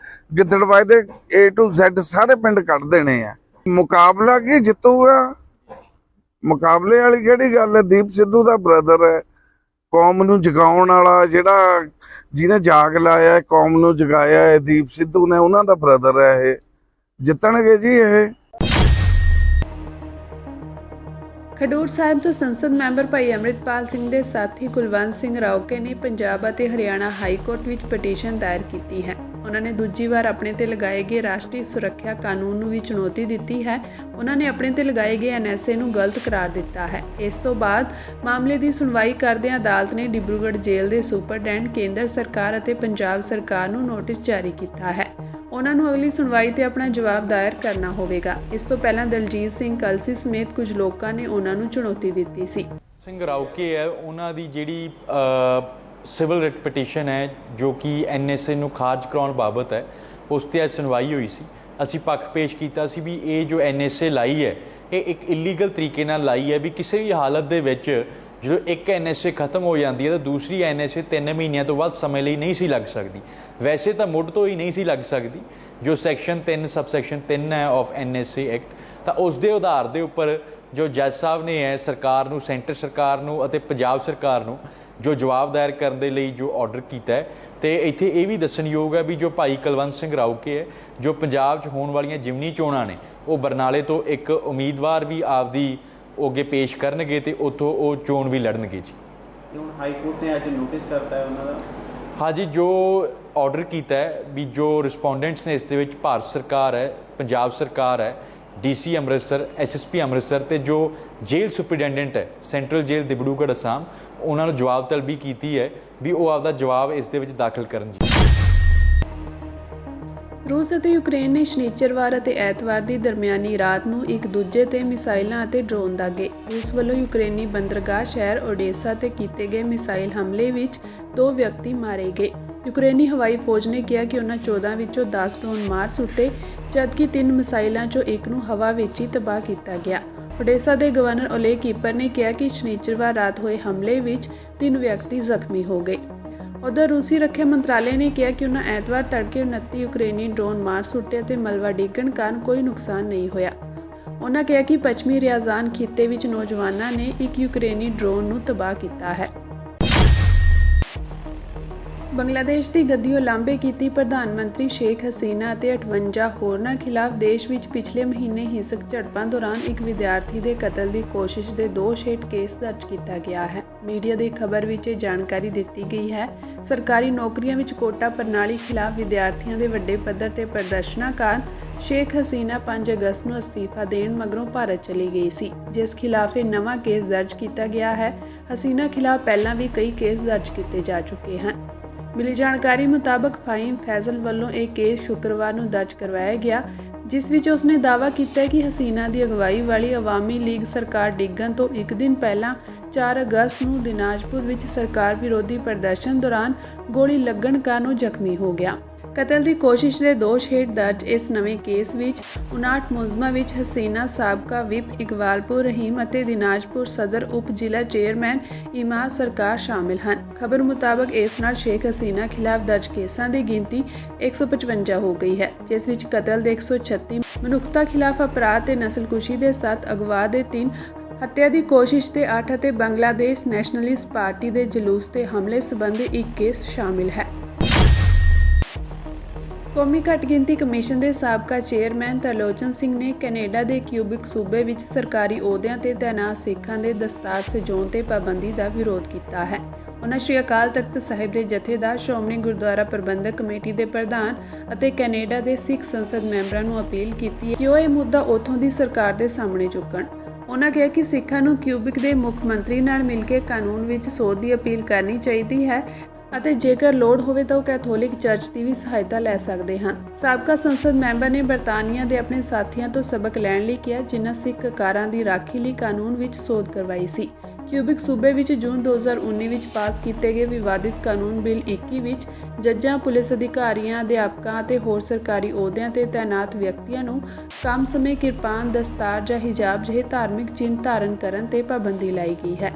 ਗਿੱਦੜਬਾਹੇ ਦੇ A to Z ਸਾਰੇ ਪਿੰਡ ਕੱਢ ਦੇਣੇ ਆ। ਮੁਕਾਬਲਾ ਕੀ ਜਿੱਤੂਗਾ, ਮੁਕਾਬਲੇ ਵਾਲੀ ਕਿਹੜੀ ਗੱਲ ਹੈ। ਦੀਪ ਸਿੱਧੂ ਦਾ ਬ੍ਰਦਰ ਹੈ, ਕੌਮ ਨੂੰ ਜਗਾਉਣ ਵਾਲਾ, ਜਿਹੜਾ ਜਿਹਨੇ ਜਾਗ ਲਾਇਆ ਕੌਮ ਨੂੰ ਜਗਾਇਆ ਹੈ ਦੀਪ ਸਿੱਧੂ ਨੇ, ਉਹਨਾਂ ਦਾ ਬ੍ਰਦਰ ਹੈ। ਇਹ ਜਿੱਤਣਗੇ ਜੀ। ਇਹ ਖਡੂਰ ਸਾਹਿਬ ਤੋਂ ਸੰਸਦ ਮੈਂਬਰ ਭਾਈ ਅੰਮ੍ਰਿਤਪਾਲ ਸਿੰਘ ਦੇ ਸਾਥੀ ਕੁਲਵੰਤ ਸਿੰਘ ਰਾਉਕੇ ਨੇ ਪੰਜਾਬ ਅਤੇ ਹਰਿਆਣਾ ਹਾਈ ਕੋਰਟ ਵਿੱਚ ਪਟੀਸ਼ਨ ਦਾਇਰ ਕੀਤੀ ਹੈ। ਉਹਨਾਂ ਨੇ ਦੂਜੀ ਵਾਰ ਆਪਣੇ ਤੇ ਲਗਾਏ ਗਏ ਰਾਸ਼ਟਰੀ ਸੁਰੱਖਿਆ ਕਾਨੂੰਨ ਨੂੰ ਵੀ ਚੁਣੌਤੀ ਦਿੱਤੀ ਹੈ। ਉਹਨਾਂ ਨੇ ਆਪਣੇ ਤੇ ਲਗਾਏ ਗਏ NSA ਨੂੰ ਗਲਤ ਕਰਾਰ ਦਿੱਤਾ ਹੈ। ਇਸ ਤੋਂ ਬਾਅਦ ਮਾਮਲੇ ਦੀ ਸੁਣਵਾਈ ਕਰਦਿਆਂ ਅਦਾਲਤ ਨੇ ਡਿਬਰੂਗੜ੍ਹ ਜੇਲ੍ਹ ਦੇ ਸੁਪਰਡੈਂਟ, ਕੇਂਦਰ ਸਰਕਾਰ ਅਤੇ ਪੰਜਾਬ ਸਰਕਾਰ ਨੂੰ ਨੋਟਿਸ ਜਾਰੀ ਕੀਤਾ ਹੈ। ਉਹਨਾਂ ਨੂੰ ਅਗਲੀ ਸੁਣਵਾਈ ਤੇ ਆਪਣਾ ਜਵਾਬ ਦਾਇਰ ਕਰਨਾ ਹੋਵੇਗਾ। ਇਸ ਤੋਂ ਪਹਿਲਾਂ ਦਲਜੀਤ ਸਿੰਘ ਕਲਸੀ ਸਮੇਤ ਕੁਝ ਲੋਕਾਂ ਨੇ ਉਹਨਾਂ ਨੂੰ ਚੁਣੌਤੀ ਦਿੱਤੀ ਸੀ। ਸਿੰਘ ਰਾਉਕੇ ਹੈ, ਉਹਨਾਂ ਦੀ ਜਿਹੜੀ ਸਿਵਲ ਰਿਟ ਪਟੀਸ਼ਨ ਹੈ ਜੋ ਕਿ NSA ਨੂੰ ਖਾਰਜ ਕਰਾਉਣ ਬਾਬਤ ਹੈ, ਉਸ 'ਤੇ ਅੱਜ ਸੁਣਵਾਈ ਹੋਈ ਸੀ। ਅਸੀਂ ਪੱਖ ਪੇਸ਼ ਕੀਤਾ ਸੀ ਵੀ ਇਹ ਜੋ NSA ਲਾਈ ਹੈ ਇਹ ਇੱਕ ਇਲੀਗਲ ਤਰੀਕੇ ਨਾਲ ਲਾਈ ਹੈ, ਵੀ ਕਿਸੇ ਵੀ ਹਾਲਤ ਦੇ ਵਿੱਚ ਜਦੋਂ ਇੱਕ NSA ਖਤਮ ਹੋ ਜਾਂਦੀ ਹੈ ਤਾਂ ਦੂਸਰੀ NSA 3 ਮਹੀਨਿਆਂ ਤੋਂ ਵੱਧ ਸਮੇਂ ਲਈ ਨਹੀਂ ਸੀ ਲੱਗ ਸਕਦੀ। ਵੈਸੇ ਤਾਂ ਮੁੱਢ ਤੋਂ ਹੀ ਨਹੀਂ ਸੀ ਲੱਗ ਸਕਦੀ। ਜੋ ਸੈਕਸ਼ਨ 3 ਸਬਸੈਕਸ਼ਨ 3 ਹੈ ਆਫ NSA ਐਕਟ, ਤਾਂ ਉਸ ਦੇ ਆਧਾਰ ਦੇ ਉੱਪਰ ਜੋ ਜੱਜ ਸਾਹਿਬ ਨੇ ਹੈ ਸਰਕਾਰ ਨੂੰ, ਸੈਂਟਰ ਸਰਕਾਰ ਨੂੰ ਅਤੇ ਪੰਜਾਬ ਸਰਕਾਰ ਨੂੰ ਜੋ ਜਵਾਬ ਦਾਇਰ ਕਰਨ ਦੇ ਲਈ ਜੋ ਆਰਡਰ ਕੀਤਾ ਹੈ। ਤੇ ਇੱਥੇ ਇਹ ਵੀ ਦੱਸਣਯੋਗ ਹੈ ਵੀ ਜੋ ਭਾਈ ਕੁਲਵੰਤ ਸਿੰਘ ਰਾਉਕੇ ਹੈ, ਜੋ ਪੰਜਾਬ 'ਚ ਹੋਣ ਵਾਲੀਆਂ ਜਿਮਨੀ ਚੋਣਾਂ ਨੇ, ਉਹ ਬਰਨਾਲੇ ਤੋਂ ਇੱਕ ਉਮੀਦਵਾਰ ਵੀ ਆਪਦੀ ਉਹ ਅੱਗੇ ਪੇਸ਼ ਕਰਨਗੇ ਤੇ ਉੱਥੋਂ ਉਹ ਚੋਣ ਵੀ ਲੜਨਗੇ ਜੀ। ਹੁਣ ਹਾਈ ਕੋਰਟ ਨੇ ਅੱਜ ਨੋਟਿਸ ਕਰਤਾ ਹੈ ਉਹਨਾਂ ਦਾ। ਹਾਂਜੀ, ਜੋ ਆਰਡਰ ਕੀਤਾ ਹੈ ਵੀ ਜੋ ਰਿਸਪੋਂਡੈਂਟਸ ਨੇ ਇਸ ਦੇ ਵਿੱਚ ਭਾਰਤ ਸਰਕਾਰ ਹੈ, ਪੰਜਾਬ ਸਰਕਾਰ ਹੈ, DC ਅੰਮ੍ਰਿਤਸਰ, SSP ਅੰਮ੍ਰਿਤਸਰ ਤੇ ਜੋ ਜੇਲ੍ਹ ਸੁਪਰਡੈਂਡੈਂਟ ਹੈ ਸੈਂਟਰਲ ਜੇਲ੍ਹ ਡਿਬਰੂਗੜ੍ਹ ਅਸਾਮ, ਉਹਨਾਂ ਨੂੰ ਜਵਾਬ ਤਲਬੀ ਕੀਤੀ ਹੈ ਵੀ ਉਹ ਆਪਦਾ ਜਵਾਬ ਇਸ ਦੇ ਵਿੱਚ ਦਾਖਲ ਕਰਨ ਜੀ। ਰੂਸ ਅਤੇ ਯੂਕਰੇਨ ਨੇ ਸ਼ਨੀਚਰਵਾਰ ਅਤੇ ਐਤਵਾਰ ਦੀ ਦਰਮਿਆਨੀ ਰਾਤ ਨੂੰ ਇੱਕ ਦੂਜੇ ਤੇ ਮਿਸਾਈਲਾਂ ਅਤੇ ਡਰੋਨ ਦਾਗੇ। ਰੂਸ ਵੱਲੋਂ ਯੂਕਰੇਨੀ ਬੰਦਰਗਾਹ ਸ਼ਹਿਰ ਓਡੇਸਾ ਤੇ ਕੀਤੇ ਗਏ ਮਿਸਾਈਲ ਹਮਲੇ ਵਿੱਚ 2 ਵਿਅਕਤੀ ਮਾਰੇ ਗਏ। ਯੂਕਰੇਨੀ ਹਵਾਈ ਫੌਜ ਨੇ ਕਿਹਾ ਕਿ ਉਹਨਾਂ 14 ਵਿੱਚੋਂ 10 ਡਰੋਨ ਮਾਰ ਸੁੱਟੇ, ਜਦਕਿ 3 ਮਿਸਾਈਲਾਂ 'ਚੋਂ ਇੱਕ ਨੂੰ ਹਵਾ ਵਿੱਚ ਹੀ ਤਬਾਹ ਕੀਤਾ ਗਿਆ। ਓਡੇਸਾ ਦੇ ਗਵਰਨਰ ਓਲੇਗ ਕੀਪਰ ਨੇ ਕਿਹਾ ਕਿ ਸ਼ਨੀਚਰਵਾਰ ਰਾਤ ਹੋਏ ਹਮਲੇ ਵਿੱਚ 3 ਵਿਅਕਤੀ ਜ਼ਖਮੀ ਹੋ ਗਏ। ਉਧਰ ਰੂਸੀ ਰੱਖਿਆ ਮੰਤਰਾਲੇ ਨੇ ਕਿਹਾ ਕਿ ਉਹਨਾਂ ਐਤਵਾਰ ਤੜਕੇ 29 ਯੂਕਰੇਨੀ ਡਰੋਨ ਮਾਰ ਸੁੱਟੇ ਅਤੇ ਮਲਬਾ ਡਿੱਗਣ ਕਾਰਨ ਕੋਈ ਨੁਕਸਾਨ ਨਹੀਂ ਹੋਇਆ। ਉਹਨਾਂ ਕਿਹਾ ਕਿ ਪੱਛਮੀ ਰਿਆਜ਼ਾਨ ਖਿੱਤੇ ਵਿੱਚ ਨੌਜਵਾਨਾਂ ਨੇ ਇੱਕ ਯੂਕਰੇਨੀ ਡਰੋਨ ਨੂੰ ਤਬਾਹ ਕੀਤਾ ਹੈ। ਬੰਗਲਾਦੇਸ਼ ਦੀ ਗੱਦੀਓਂ ਲਾਂਭੇ ਕੀਤੀ ਪ੍ਰਧਾਨ ਮੰਤਰੀ ਸ਼ੇਖ ਹਸੀਨਾ ਅਤੇ 58 ਹੋਰਨਾਂ ਖਿਲਾਫ ਦੇਸ਼ ਵਿੱਚ ਪਿਛਲੇ ਮਹੀਨੇ ਹਿੰਸਕ ਝੜਪਾਂ ਦੌਰਾਨ ਇੱਕ ਵਿਦਿਆਰਥੀ ਦੇ ਕਤਲ ਦੀ ਕੋਸ਼ਿਸ਼ ਦੇ ਦੋਸ਼ ਹੇਠ ਕੇਸ ਦਰਜ ਕੀਤਾ ਗਿਆ ਹੈ। ਮੀਡੀਆ ਦੀ ਖਬਰ ਵਿੱਚ ਇਹ ਜਾਣਕਾਰੀ ਦਿੱਤੀ ਗਈ ਹੈ। ਸਰਕਾਰੀ ਨੌਕਰੀਆਂ ਵਿੱਚ ਕੋਟਾ ਪ੍ਰਣਾਲੀ ਖਿਲਾਫ ਵਿਦਿਆਰਥੀਆਂ ਦੇ ਵੱਡੇ ਪੱਧਰ ਤੇ ਪ੍ਰਦਰਸ਼ਨਾਂ ਕਾਰਨ ਸ਼ੇਖ ਹਸੀਨਾ 5 ਅਗਸਤ ਨੂੰ ਅਸਤੀਫਾ ਦੇਣ ਮਗਰੋਂ ਭਾਰਤ ਚਲੀ ਗਈ ਸੀ, ਜਿਸ ਖਿਲਾਫ ਇਹ ਨਵਾਂ ਕੇਸ ਦਰਜ ਕੀਤਾ ਗਿਆ ਹੈ। ਹਸੀਨਾ ਖਿਲਾਫ ਪਹਿਲਾਂ ਵੀ ਕਈ ਕੇਸ ਦਰਜ ਕੀਤੇ ਜਾ ਚੁੱਕੇ ਹਨ। ਮਿਲੀ ਜਾਣਕਾਰੀ ਮੁਤਾਬਕ ਫਹੀਮ ਫੈਜ਼ਲ ਵੱਲੋਂ ਇਹ ਕੇਸ ਸ਼ੁੱਕਰਵਾਰ ਨੂੰ ਦਰਜ ਕਰਵਾਇਆ ਗਿਆ, ਜਿਸ ਵਿੱਚ ਉਸਨੇ ਦਾਅਵਾ ਕੀਤਾ ਕਿ ਹਸੀਨਾ ਦੀ ਅਗਵਾਈ ਵਾਲੀ ਅਵਾਮੀ ਲੀਗ ਸਰਕਾਰ ਡਿੱਗਣ ਤੋਂ ਇੱਕ ਦਿਨ ਪਹਿਲਾਂ 4 ਅਗਸਤ ਨੂੰ ਦਿਨਾਜਪੁਰ ਵਿੱਚ ਸਰਕਾਰ ਵਿਰੋਧੀ ਪ੍ਰਦਰਸ਼ਨ ਦੌਰਾਨ ਗੋਲੀ ਲੱਗਣ ਕਾਰਨ ਉਹ ਜ਼ਖਮੀ ਹੋ ਗਿਆ। ਕਤਲ ਦੀ ਕੋਸ਼ਿਸ਼ ਦੇ ਦੋਸ਼ ਹੇਠ ਦਰਜ ਇਸ ਨਵੇਂ ਕੇਸ ਵਿੱਚ 59 ਮੁਲਜ਼ਮਾਂ ਵਿੱਚ ਹਸੀਨਾ, ਸਾਬਕਾ ਵਿਪ ਇਕਬਾਲਪੁਰ ਰਹੀਮ ਅਤੇ ਦਿਨਾਜਪੁਰ ਸਦਰ ਉਪ ਜ਼ਿਲ੍ਹਾ ਚੇਅਰਮੈਨ ਇਮਾਦ ਸਰਕਾਰ ਸ਼ਾਮਿਲ ਹਨ। ਖਬਰ ਮੁਤਾਬਕ ਇਸ ਨਾਲ ਸ਼ੇਖ ਹਸੀਨਾ ਖਿਲਾਫ ਦਰਜ ਕੇਸਾਂ ਦੀ ਗਿਣਤੀ 155 ਹੋ ਗਈ ਹੈ, ਜਿਸ ਵਿੱਚ ਕਤਲ ਦੇ 136, ਮਨੁੱਖਤਾ ਖਿਲਾਫ ਅਪਰਾਧ ਤੇ ਨਸਲਕੁਸ਼ੀ ਦੇ 7, ਅਗਵਾ ਦੇ 3, ਹੱਤਿਆ ਦੀ ਕੋਸ਼ਿਸ਼ ਦੇ 8 ਅਤੇ ਬੰਗਲਾਦੇਸ਼ ਨੈਸ਼ਨਲਿਸਟ ਪਾਰਟੀ ਦੇ ਜਲੂਸ ਤੇ ਹਮਲੇ ਸੰਬੰਧੀ ਇੱਕ ਕੇਸ ਸ਼ਾਮਿਲ ਹੈ। ਕੌਮੀ ਘੱਟ ਗਿਣਤੀ ਕਮਿਸ਼ਨ ਦੇ ਸਾਬਕਾ ਚੇਅਰਮੈਨ ਤਰਲੋਚਨ ਸਿੰਘ ਨੇ ਕੈਨੇਡਾ ਦੇ ਕਿਊਬਿਕ ਸੂਬੇ ਵਿੱਚ ਸਰਕਾਰੀ ਅਹੁਦਿਆਂ ਤੇ ਤੈਨਾਤ ਸਿੱਖਾਂ ਦੇ ਦਸਤਾਰ ਸਜਾਉਣ ਤੇ ਪਾਬੰਦੀ ਦਾ ਵਿਰੋਧ ਕੀਤਾ ਹੈ। ਉਨ੍ਹਾਂ ਸ਼੍ਰੀ ਅਕਾਲ ਤਖਤ ਸਾਹਿਬ ਦੇ ਜਥੇਦਾਰ, ਸ਼੍ਰੋਮਣੀ ਗੁਰਦੁਆਰਾ ਪ੍ਰਬੰਧਕ ਕਮੇਟੀ ਦੇ ਪ੍ਰਧਾਨ ਅਤੇ ਕੈਨੇਡਾ ਦੇ ਸਿੱਖ ਸੰਸਦ ਮੈਂਬਰਾਂ ਨੂੰ ਅਪੀਲ ਕੀਤੀ ਕਿ ਉਹ ਇਹ ਮੁੱਦਾ ਉੱਥੋਂ ਦੀ ਸਰਕਾਰ ਦੇ ਸਾਹਮਣੇ ਚੁੱਕਣ। ਉਨ੍ਹਾਂ ਕਿਹਾ ਕਿ ਸਿੱਖਾਂ ਨੂੰ ਕਿਊਬਿਕ ਦੇ ਮੁੱਖ ਮੰਤਰੀ ਨਾਲ ਮਿਲ ਕੇ ਕਾਨੂੰਨ ਵਿੱਚ ਸੋਧ ਦੀ ਅਪੀਲ ਕਰਨੀ ਚਾਹੀਦੀ ਹੈ ਅਤੇ ਜੇਕਰ ਲੋੜ ਹੋਵੇ ਤਾਂ ਉਹ ਕੈਥੋਲਿਕ ਚਰਚ ਦੀ ਵੀ ਸਹਾਇਤਾ ਲੈ ਸਕਦੇ ਹਨ। ਸਾਬਕਾ ਸੰਸਦ ਮੈਂਬਰ ਨੇ ਬਰਤਾਨੀਆ ਦੇ ਆਪਣੇ ਸਾਥੀਆਂ ਤੋਂ ਸਬਕ ਲੈਣ ਲਈ ਕਿਹਾ, ਜਿਨ੍ਹਾਂ ਸਿੱਖ ਕਾਰਾਂ ਦੀ ਰਾਖੀ ਲਈ ਕਾਨੂੰਨ ਵਿੱਚ ਸੋਧ ਕਰਵਾਈ ਸੀ। ਕਿਊਬਿਕ ਸੂਬੇ ਵਿੱਚ ਜੂਨ 2019 ਵਿੱਚ ਪਾਸ ਕੀਤੇ ਗਏ ਵਿਵਾਦਿਤ ਕਾਨੂੰਨ ਬਿੱਲ 21 ਵਿੱਚ ਜੱਜਾਂ, ਪੁਲਿਸ ਅਧਿਕਾਰੀਆਂ, ਅਧਿਆਪਕਾਂ ਅਤੇ ਹੋਰ ਸਰਕਾਰੀ ਅਹੁਦਿਆਂ ਤੇ ਤੈਨਾਤ ਵਿਅਕਤੀਆਂ ਨੂੰ ਕੰਮ ਸਮੇਂ ਕਿਰਪਾਨ, ਦਸਤਾਰ ਜਾਂ ਹਿਜਾਬ ਜਿਹੇ ਧਾਰਮਿਕ ਚਿੰਨ੍ਹ ਧਾਰਨ ਕਰਨ ਤੇ ਪਾਬੰਦੀ ਲਾਈ ਗਈ ਹੈ।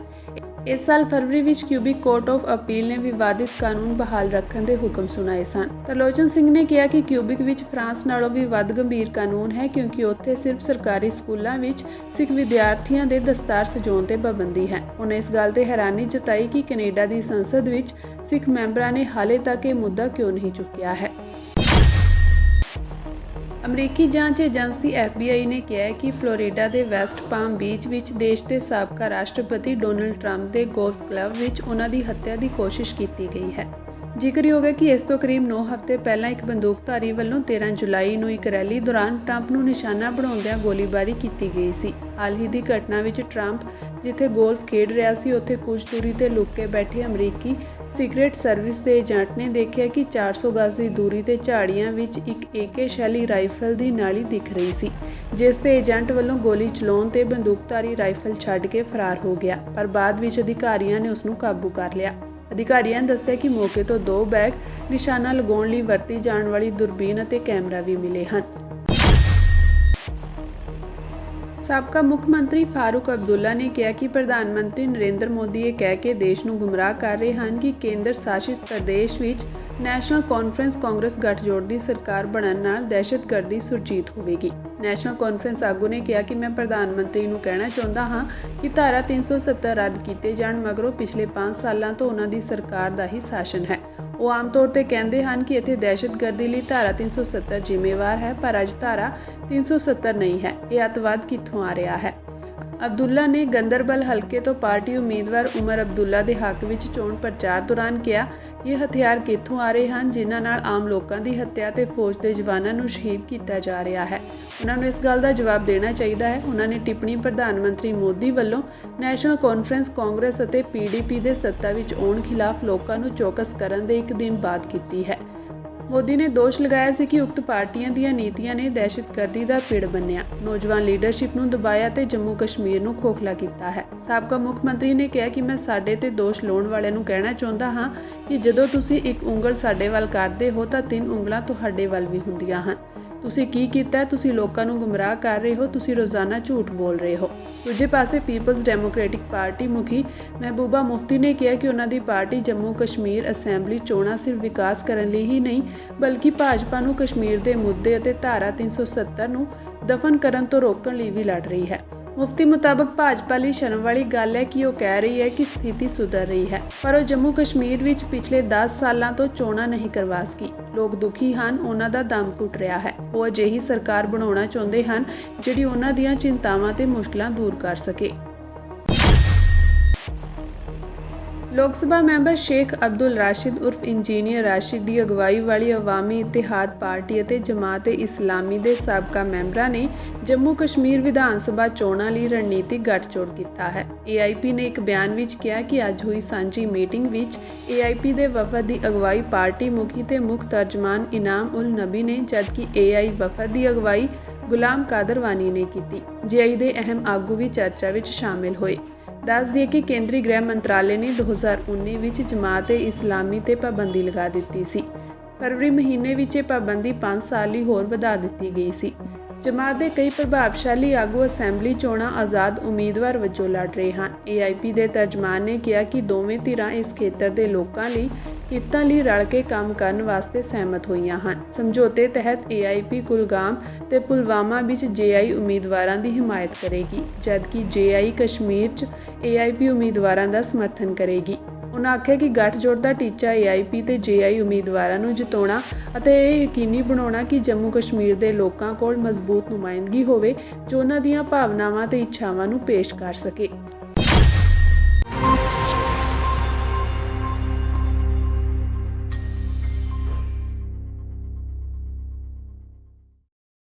ਇਸ ਸਾਲ ਫਰਵਰੀ ਵਿੱਚ ਕਿਊਬਿਕ ਕੋਰਟ ਆਫ ਅਪੀਲ ਨੇ ਵਿਵਾਦਿਤ ਕਾਨੂੰਨ ਬਹਾਲ ਰੱਖਣ ਦੇ ਹੁਕਮ ਸੁਣਾਏ ਸਨ। ਤਰਲੋਚਨ ਸਿੰਘ ਨੇ ਕਿਹਾ ਕਿ ਕਿਊਬਿਕ ਵਿੱਚ ਫਰਾਂਸ ਨਾਲੋਂ ਵੀ ਵੱਧ ਗੰਭੀਰ ਕਾਨੂੰਨ ਹੈ, ਕਿਉਂਕਿ ਉੱਥੇ ਸਿਰਫ ਸਰਕਾਰੀ ਸਕੂਲਾਂ ਵਿੱਚ ਸਿੱਖ ਵਿਦਿਆਰਥੀਆਂ ਦੇ ਦਸਤਾਰ ਸਜਾਉਣ ਤੇ ਪਾਬੰਦੀ ਹੈ। ਉਨ੍ਹਾਂ ਇਸ ਗੱਲ ਤੇ ਹੈਰਾਨੀ ਜਤਾਈ ਕਿ ਕੈਨੇਡਾ ਦੀ ਸੰਸਦ ਵਿੱਚ ਸਿੱਖ ਮੈਂਬਰਾਂ ਨੇ ਹਾਲੇ ਤੱਕ ਇਹ ਮੁੱਦਾ ਕਿਉਂ ਨਹੀਂ ਚੁੱਕਿਆ ਹੈ। ਅਮਰੀਕੀ ਜਾਂਚ ਏਜੰਸੀ FBI ਨੇ ਕਿਹਾ ਹੈ ਕਿ ਫਲੋਰੀਡਾ ਦੇ ਵੈਸਟ ਪਾਮ ਬੀਚ ਵਿੱਚ ਦੇਸ਼ ਦੇ ਸਾਬਕਾ ਰਾਸ਼ਟਰਪਤੀ ਡੋਨਲਡ ਟਰੰਪ ਦੇ ਗੋਲਫ ਕਲੱਬ ਵਿੱਚ ਉਹਨਾਂ ਦੀ ਹੱਤਿਆ ਦੀ ਕੋਸ਼ਿਸ਼ ਕੀਤੀ ਗਈ ਹੈ। ਜ਼ਿਕਰਯੋਗ ਹੈ ਕਿ ਇਸ ਤੋਂ ਕਰੀਬ 9 ਹਫ਼ਤੇ ਪਹਿਲਾਂ ਇੱਕ ਬੰਦੂਕਧਾਰੀ ਵੱਲੋਂ 13 ਜੁਲਾਈ ਨੂੰ ਇੱਕ ਰੈਲੀ ਦੌਰਾਨ ਟਰੰਪ ਨੂੰ ਨਿਸ਼ਾਨਾ ਬਣਾਉਂਦਿਆਂ ਗੋਲੀਬਾਰੀ ਕੀਤੀ ਗਈ ਸੀ। ਹਾਲ ਹੀ ਦੀ ਘਟਨਾ ਵਿੱਚ ਟਰੰਪ ਜਿੱਥੇ ਗੋਲਫ ਖੇਡ ਰਿਹਾ ਸੀ, ਉੱਥੇ ਕੁਝ ਦੂਰੀ ਤੇ ਲੁੱਕ ਕੇ ਬੈਠੇ ਅਮਰੀਕੀ ਸੀਕ੍ਰੇਟ ਸਰਵਿਸ ਦੇ ਏਜੰਟ ਨੇ ਦੇਖਿਆ ਕਿ 400 ਗਜ਼ ਦੀ ਦੂਰੀ ਤੇ ਝਾੜੀਆਂ ਵਿੱਚ ਇੱਕ AK ਸ਼ੈਲੀ ਰਾਈਫਲ ਦੀ ਨਾਲੀ ਦਿਖ ਰਹੀ ਸੀ, ਜਿਸ ਤੇ ਏਜੰਟ ਵੱਲੋਂ ਗੋਲੀ ਚਲਾਉਣ ਤੇ ਬੰਦੂਕਧਾਰੀ ਰਾਈਫਲ ਛੱਡ ਕੇ ਫਰਾਰ ਹੋ ਗਿਆ, ਪਰ ਬਾਅਦ ਵਿੱਚ ਅਧਿਕਾਰੀਆਂ ਨੇ ਉਸ ਨੂੰ ਕਾਬੂ ਕਰ ਲਿਆ। ਅਧਿਕਾਰੀਆਂ ਨੇ ਦੱਸਿਆ ਕਿ ਮੌਕੇ ਤੋਂ 2 ਬੈਗ, ਨਿਸ਼ਾਨਾ ਲਗਾਉਣ ਲਈ ਵਰਤੀ ਜਾਣ ਵਾਲੀ ਦੂਰਬੀਨ ਅਤੇ ਕੈਮਰਾ ਵੀ ਮਿਲੇ ਹਨ। ਸਾਬਕਾ ਮੁੱਖ ਮੰਤਰੀ ਫਾਰੂਕ ਅਬਦੁੱਲਾ ਨੇ ਕਿਹਾ ਕਿ ਪ੍ਰਧਾਨ ਮੰਤਰੀ ਨਰਿੰਦਰ ਮੋਦੀ ਇਹ ਕਹਿ ਕੇ ਦੇਸ਼ ਨੂੰ ਗੁੰਮਰਾਹ ਕਰ ਰਹੇ ਹਨ ਕਿ ਕੇਂਦਰ ਸ਼ਾਸਿਤ ਪ੍ਰਦੇਸ਼ ਵਿੱਚ ਨੈਸ਼ਨਲ ਕਾਨਫਰੰਸ ਕਾਂਗਰਸ ਗੱਠਜੋੜ ਦੀ ਸਰਕਾਰ ਬਣਨ ਨਾਲ ਦਹਿਸ਼ਤਗਰਦੀ ਸੁਰਜੀਤ ਹੋਵੇਗੀ। ਨੈਸ਼ਨਲ ਕਾਨਫਰੰਸ ਆਗੂ ਨੇ ਕਿਹਾ ਕਿ ਮੈਂ ਪ੍ਰਧਾਨ ਮੰਤਰੀ ਨੂੰ ਕਹਿਣਾ ਚਾਹੁੰਦਾ ਹਾਂ ਕਿ ਧਾਰਾ 370 ਰੱਦ ਕੀਤੇ ਜਾਣ ਮਗਰੋਂ ਪਿਛਲੇ 5 ਸਾਲਾਂ ਤੋਂ ਉਹਨਾਂ ਦੀ ਸਰਕਾਰ ਦਾ ਹੀ ਸ਼ਾਸਨ ਹੈ। ਉਹ ਆਮ ਤੌਰ ਤੇ ਕਹਿੰਦੇ ਹਨ ਕਿ ਇੱਥੇ ਦਹਿਸ਼ਤਗਰਦੀ ਲਈ ਧਾਰਾ 370 ਜ਼ਿੰਮੇਵਾਰ ਹੈ, ਪਰ ਅੱਜ ਧਾਰਾ 370 ਨਹੀਂ ਹੈ। ਇਹ ਅੱਤਵਾਦ ਕਿੱਥੋਂ ਆ ਰਿਹਾ ਹੈ? ਅਬਦੁੱਲਾ ਨੇ ਗੰਦਰਬਲ ਹਲਕੇ ਤੋਂ ਪਾਰਟੀ ਉਮੀਦਵਾਰ ਉਮਰ ਅਬਦੁੱਲਾ ਦੇ ਹੱਕ ਵਿੱਚ ਚੋਣ ਪ੍ਰਚਾਰ ਦੌਰਾਨ ਕਿਹਾ ਕਿ ਇਹ ਹਥਿਆਰ ਕਿੱਥੋਂ ਆ ਰਹੇ ਹਨ ਜਿਨ੍ਹਾਂ ਨਾਲ ਆਮ ਲੋਕਾਂ ਦੀ ਹੱਤਿਆ ਤੇ ਫੌਜ ਦੇ ਜਵਾਨਾਂ ਨੂੰ ਸ਼ਹੀਦ ਕੀਤਾ ਜਾ ਰਿਹਾ ਹੈ। ਉਹਨਾਂ ਨੂੰ ਇਸ ਗੱਲ ਦਾ ਜਵਾਬ ਦੇਣਾ ਚਾਹੀਦਾ ਹੈ। ਉਹਨਾਂ ਨੇ ਟਿੱਪਣੀ ਪ੍ਰਧਾਨ ਮੰਤਰੀ ਮੋਦੀ ਵੱਲੋਂ ਨੈਸ਼ਨਲ ਕਾਨਫਰੰਸ ਕਾਂਗਰਸ ਅਤੇ PDP ਦੇ ਸੱਤਾ ਵਿੱਚ ਆਉਣ ਖਿਲਾਫ ਲੋਕਾਂ ਨੂੰ ਚੌਕਸ ਕਰਨ ਦੇ ਇੱਕ ਦਿਨ ਬਾਅਦ ਕੀਤੀ ਹੈ। ਮੋਦੀ ਨੇ ਦੋਸ਼ ਲਗਾਇਆ ਸੀ ਕਿ ਉਕਤ ਪਾਰਟੀਆਂ ਦੀਆਂ ਨੀਤੀਆਂ ਨੇ ਦਹਿਸ਼ਤਗਰਦੀ ਦਾ ਪਿੜ ਬੰਨਿਆ, ਨੌਜਵਾਨ ਲੀਡਰਸ਼ਿਪ ਨੂੰ ਦਬਾਇਆ ਤੇ ਜੰਮੂ ਕਸ਼ਮੀਰ ਨੂੰ ਖੋਖਲਾ ਕੀਤਾ ਹੈ। ਸਾਬਕਾ ਮੁੱਖ ਮੰਤਰੀ ਨੇ ਕਿਹਾ ਕਿ ਮੈਂ ਸਾਡੇ ਤੇ ਦੋਸ਼ ਲਾਉਣ ਵਾਲਿਆਂ ਨੂੰ ਕਹਿਣਾ ਚਾਹੁੰਦਾ ਹਾਂ ਕਿ ਜਦੋਂ ਤੁਸੀਂ ਇੱਕ ਉਂਗਲ ਸਾਡੇ ਵੱਲ ਕਰਦੇ ਹੋ ਤਾਂ 3 ਉਂਗਲਾਂ ਤੁਹਾਡੇ ਵੱਲ ਵੀ ਹੁੰਦੀਆਂ ਹਨ। ਤੁਸੀਂ ਕੀ ਕੀਤਾ? ਤੁਸੀਂ ਲੋਕਾਂ ਨੂੰ ਗੁੰਮਰਾਹ ਕਰ ਰਹੇ ਹੋ। ਤੁਸੀਂ ਰੋਜ਼ਾਨਾ ਝੂਠ ਬੋਲ ਰਹੇ ਹੋ। ਦੂਜੇ ਪਾਸੇ ਪੀਪਲਜ਼ ਡੈਮੋਕ੍ਰੈਟਿਕ ਪਾਰਟੀ ਮੁਖੀ ਮਹਿਬੂਬਾ ਮੁਫਤੀ ਨੇ ਕਿਹਾ ਕਿ ਉਹਨਾਂ ਦੀ ਪਾਰਟੀ ਜੰਮੂ ਕਸ਼ਮੀਰ ਅਸੈਂਬਲੀ ਚੋਣਾਂ ਸਿਰਫ ਵਿਕਾਸ ਕਰਨ ਲਈ ਹੀ ਨਹੀਂ, ਬਲਕਿ ਭਾਜਪਾ ਨੂੰ ਕਸ਼ਮੀਰ ਦੇ ਮੁੱਦੇ ਅਤੇ ਧਾਰਾ 370 ਨੂੰ ਦਫਨ ਕਰਨ ਤੋਂ ਰੋਕਣ ਲਈ ਵੀ ਲੜ ਰਹੀ ਹੈ। ਮੁਫਤੀ ਮੁਤਾਬਕ ਭਾਜਪਾ ਲਈ ਸ਼ਰਮ ਵਾਲੀ ਗੱਲ ਹੈ ਕਿ ਉਹ ਕਹਿ ਰਹੀ ਹੈ ਕਿ ਸਥਿਤੀ ਸੁਧਰ ਰਹੀ ਹੈ, ਪਰ ਉਹ ਜੰਮੂ ਕਸ਼ਮੀਰ ਵਿੱਚ ਪਿਛਲੇ 10 ਸਾਲਾਂ ਤੋਂ ਚੋਣਾਂ ਨਹੀਂ ਕਰਵਾ ਸਕੀ। ਲੋਕ ਦੁਖੀ ਹਨ, ਉਹਨਾਂ ਦਾ ਦਮ ਘੁੱਟ ਰਿਹਾ ਹੈ। ਉਹ ਅਜਿਹੀ ਸਰਕਾਰ ਬਣਾਉਣਾ ਚਾਹੁੰਦੇ ਹਨ ਜਿਹੜੀ ਉਹਨਾਂ ਦੀਆਂ ਚਿੰਤਾਵਾਂ ਤੇ ਮੁਸ਼ਕਲਾਂ ਦੂਰ ਕਰ ਸਕੇ। ਲੋਕ ਸਭਾ ਮੈਂਬਰ ਸ਼ੇਖ ਅਬਦੁਲ ਰਾਸ਼ਿਦ ਉਰਫ ਇੰਜੀਨੀਅਰ ਰਾਸ਼ਿਦ ਦੀ ਅਗਵਾਈ ਵਾਲੀ ਅਵਾਮੀ ਇਤਿਹਾਦ ਪਾਰਟੀ ਅਤੇ ਜਮਾਤ-ਏ-ਇਸਲਾਮੀ ਦੇ ਸਾਬਕਾ ਮੈਂਬਰਾਂ ਨੇ ਜੰਮੂ ਕਸ਼ਮੀਰ ਵਿਧਾਨ ਸਭਾ ਚੋਣਾਂ ਲਈ ਰਣਨੀਤਿਕ ਗੱਠਜੋੜ ਕੀਤਾ ਹੈ। ਏਆਈਪੀ ਨੇ ਇੱਕ ਬਿਆਨ ਵਿੱਚ ਕਿਹਾ ਕਿ ਅੱਜ ਹੋਈ ਸਾਂਝੀ ਮੀਟਿੰਗ ਵਿੱਚ ਏਆਈਪੀ ਦੇ ਵਫਦ ਦੀ ਅਗਵਾਈ ਪਾਰਟੀ ਮੁਖੀ ਤੇ ਮੁੱਖ ਤਰਜਮਾਨ ਇਨਾਮ ਉਲ ਨਬੀ ਨੇ, ਜਦਕਿ ਏਆਈ ਵਫਦ ਦੀ ਅਗਵਾਈ ਗੁਲਾਮ ਕਾਦਰ ਵਾਨੀ ਨੇ ਕੀਤੀ। ਜੇਆਈ ਦੇ ਅਹਿਮ ਆਗੂ ਵੀ ਚਰਚਾ ਵਿੱਚ ਸ਼ਾਮਿਲ ਹੋਏ। ਦੱਸ ਦਈਏ ਕਿ ਕੇਂਦਰੀ ਗ੍ਰਹਿ ਮੰਤਰਾਲੇ ਨੇ 2019 ਵਿੱਚ ਜਮਾਤ-ਏ-ਇਸਲਾਮੀ ਤੇ ਪਾਬੰਦੀ ਲਗਾ ਦਿੱਤੀ ਸੀ। ਫਰਵਰੀ ਮਹੀਨੇ ਵਿੱਚ ਇਹ ਪਾਬੰਦੀ 5 ਸਾਲ ਲਈ ਹੋਰ ਵਧਾ ਦਿੱਤੀ ਗਈ ਸੀ। ਜਮਾਤ ਦੇ ਕਈ ਪ੍ਰਭਾਵਸ਼ਾਲੀ ਆਗੂ ਅਸੈਂਬਲੀ ਚੋਣਾਂ ਆਜ਼ਾਦ ਉਮੀਦਵਾਰ ਵਜੋਂ ਲੜ ਰਹੇ ਹਨ। ਏਆਈਪੀ ਦੇ ਤਰਜਮਾਨ ਨੇ ਕਿਹਾ ਕਿ ਦੋਵੇਂ ਧਿਰਾਂ ਇਸ ਖੇਤਰ ਦੇ ਲੋਕਾਂ ਲਈ ਹਿੱਤਾਂ ਲਈ ਰਲ ਕੇ ਕੰਮ ਕਰਨ ਵਾਸਤੇ ਸਹਿਮਤ ਹੋਈਆਂ ਹਨ। ਸਮਝੌਤੇ ਤਹਿਤ ਏਆਈਪੀ ਕੁਲਗਾਮ ਤੇ ਪੁਲਵਾਮਾ ਵਿੱਚ ਜੇਆਈ ਉਮੀਦਵਾਰਾਂ ਦੀ ਹਿਮਾਇਤ ਕਰੇਗੀ, ਜਦਕਿ ਜੇਆਈ ਕਸ਼ਮੀਰ 'ਚ ਏਆਈਪੀ ਉਮੀਦਵਾਰਾਂ ਦਾ ਸਮਰਥਨ ਕਰੇਗੀ। ਉਨ੍ਹਾਂ ਆਖਿਆ ਕਿ ਗੱਠਜੋੜ ਦਾ ਟੀਚਾ ਏਆਈਪੀ ਤੇ ਜੇਆਈ ਉਮੀਦਵਾਰਾਂ ਨੂੰ ਜਿਤਾਉਣਾ ਅਤੇ ਇਹ ਯਕੀਨੀ ਬਣਾਉਣਾ ਕਿ ਜੰਮੂ ਕਸ਼ਮੀਰ ਦੇ ਲੋਕਾਂ ਕੋਲ ਮਜ਼ਬੂਤ ਨੁਮਾਇੰਦਗੀ ਹੋਵੇ ਜੋ ਉਹਨਾਂ ਦੀਆਂ ਭਾਵਨਾਵਾਂ ਤੇ ਇੱਛਾਵਾਂ ਨੂੰ ਪੇਸ਼ ਕਰ ਸਕੇ।